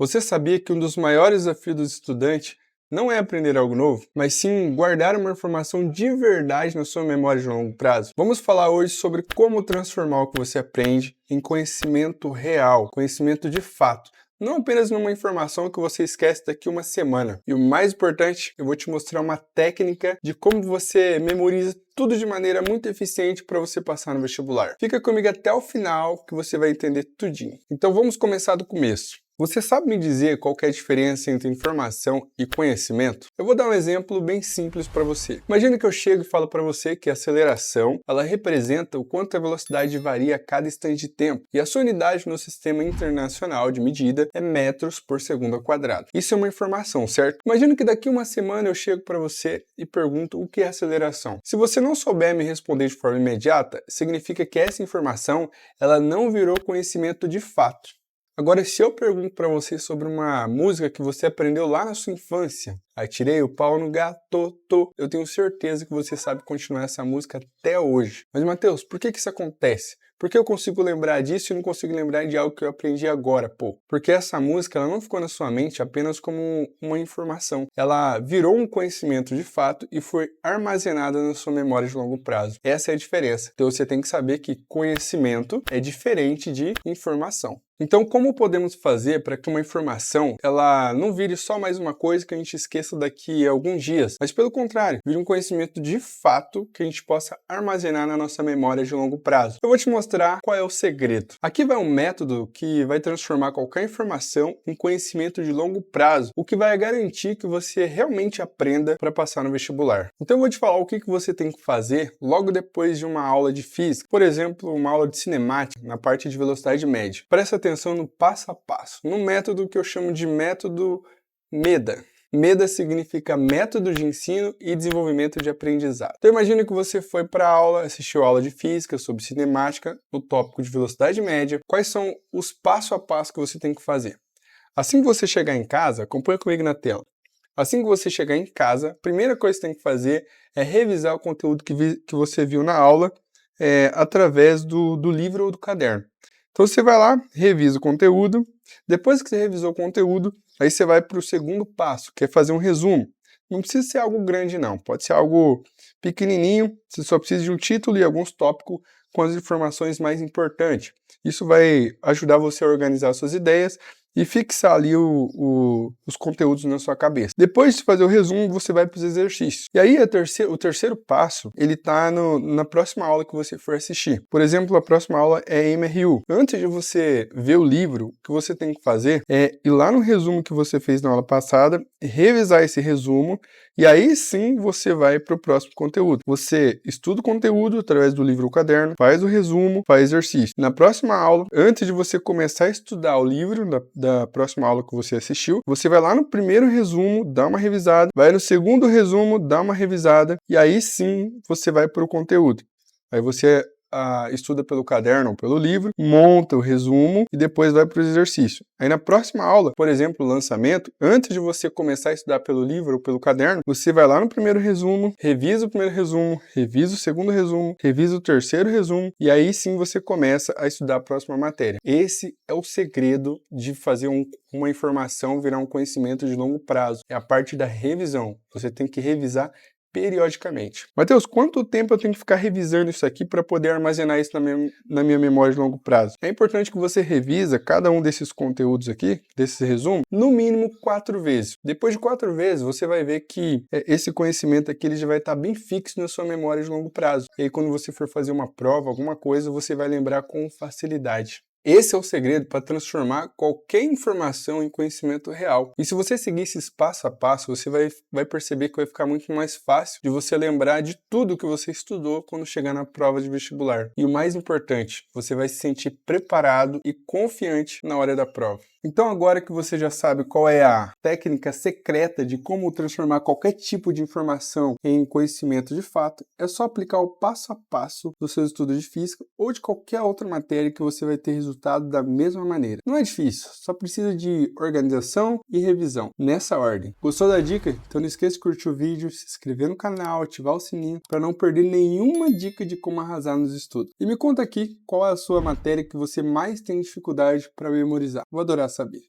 Você sabia que um dos maiores desafios do estudante não é aprender algo novo, mas sim guardar uma informação de verdade na sua memória de longo prazo? Vamos falar hoje sobre como transformar o que você aprende em conhecimento real, conhecimento de fato. Não apenas numa informação que você esquece daqui uma semana. E o mais importante, eu vou te mostrar uma técnica de como você memoriza tudo de maneira muito eficiente para você passar no vestibular. Fica comigo até o final que você vai entender tudinho. Então vamos começar do começo. Você sabe me dizer qual que é a diferença entre informação e conhecimento? Eu vou dar um exemplo bem simples para você. Imagina que eu chego e falo para você que a aceleração, ela representa o quanto a velocidade varia a cada instante de tempo, e a sua unidade no sistema internacional de medida é metros por segundo ao quadrado. Isso é uma informação, certo? Imagina que daqui uma semana eu chego para você e pergunto o que é aceleração. Se você não souber me responder de forma imediata, significa que essa informação, ela não virou conhecimento de fato. Agora, se eu pergunto para você sobre uma música que você aprendeu lá na sua infância, atirei o pau no gato, eu tenho certeza que você sabe continuar essa música até hoje. Mas, Matheus, por que isso acontece? Por que eu consigo lembrar disso e não consigo lembrar de algo que eu aprendi agora, pô? Porque essa música, ela não ficou na sua mente apenas como uma informação. Ela virou um conhecimento de fato e foi armazenada na sua memória de longo prazo. Essa é a diferença. Então você tem que saber que conhecimento é diferente de informação. Então, como podemos fazer para que uma informação ela não vire só mais uma coisa que a gente esqueça daqui a alguns dias, mas pelo contrário, vire um conhecimento de fato que a gente possa armazenar na nossa memória de longo prazo? Eu vou te mostrar qual é o segredo. Aqui vai um método que vai transformar qualquer informação em conhecimento de longo prazo, o que vai garantir que você realmente aprenda para passar no vestibular. Então eu vou te falar o que você tem que fazer logo depois de uma aula de física, por exemplo, uma aula de cinemática na parte de velocidade média. Presta atenção no passo a passo, no método que eu chamo de método MEDA. MEDA significa Método de Ensino e Desenvolvimento de Aprendizado. Então imagine que você foi para a aula, assistiu a aula de física sobre cinemática, no tópico de velocidade média. Quais são os passo a passo que você tem que fazer? Assim que você chegar em casa, acompanha comigo na tela. Assim que você chegar em casa, a primeira coisa que você tem que fazer é revisar o conteúdo que você viu na aula através do livro ou do caderno. Então você vai lá, revisa o conteúdo. Depois que você revisou o conteúdo, aí você vai para o segundo passo, que é fazer um resumo. Não precisa ser algo grande não, pode ser algo pequenininho, você só precisa de um título e alguns tópicos com as informações mais importantes. Isso vai ajudar você a organizar suas ideias e fixar ali os conteúdos na sua cabeça. Depois de fazer o resumo, você vai para os exercícios. E aí o terceiro passo, ele está na próxima aula que você for assistir. Por exemplo, a próxima aula é MRU. Antes de você ver o livro, o que você tem que fazer é ir lá no resumo que você fez na aula passada, revisar esse resumo, e aí sim você vai para o próximo conteúdo. Você estuda o conteúdo através do livro ou caderno, faz o resumo, faz exercício. Na próxima aula, antes de você começar a estudar o livro da próxima aula que você assistiu, você vai lá no primeiro resumo, dá uma revisada, vai no segundo resumo, dá uma revisada, e aí sim você vai para o conteúdo. Aí você estuda pelo caderno ou pelo livro, monta o resumo e depois vai para o exercício. Aí na próxima aula, por exemplo, o lançamento, antes de você começar a estudar pelo livro ou pelo caderno, você vai lá no primeiro resumo, revisa o primeiro resumo, revisa o segundo resumo, revisa o terceiro resumo e aí sim você começa a estudar a próxima matéria. Esse é o segredo de fazer uma informação virar um conhecimento de longo prazo. É a parte da revisão. Você tem que revisar periodicamente. Matheus, quanto tempo eu tenho que ficar revisando isso aqui para poder armazenar isso na minha memória de longo prazo? É importante que você revisa cada um desses conteúdos aqui, desse resumo, no mínimo 4 vezes. Depois de 4 vezes, você vai ver que esse conhecimento aqui ele já vai estar bem fixo na sua memória de longo prazo. E aí quando você for fazer uma prova, alguma coisa, você vai lembrar com facilidade. Esse é o segredo para transformar qualquer informação em conhecimento real. E se você seguir esses passo a passo, você vai perceber que vai ficar muito mais fácil de você lembrar de tudo que você estudou quando chegar na prova de vestibular. E o mais importante, você vai se sentir preparado e confiante na hora da prova. Então agora que você já sabe qual é a técnica secreta de como transformar qualquer tipo de informação em conhecimento de fato, é só aplicar o passo a passo do seu estudo de física ou de qualquer outra matéria que você vai ter resultado da mesma maneira. Não é difícil, só precisa de organização e revisão, nessa ordem. Gostou da dica? Então não esqueça de curtir o vídeo, se inscrever no canal, ativar o sininho para não perder nenhuma dica de como arrasar nos estudos. E me conta aqui qual é a sua matéria que você mais tem dificuldade para memorizar. Vou adorar saber.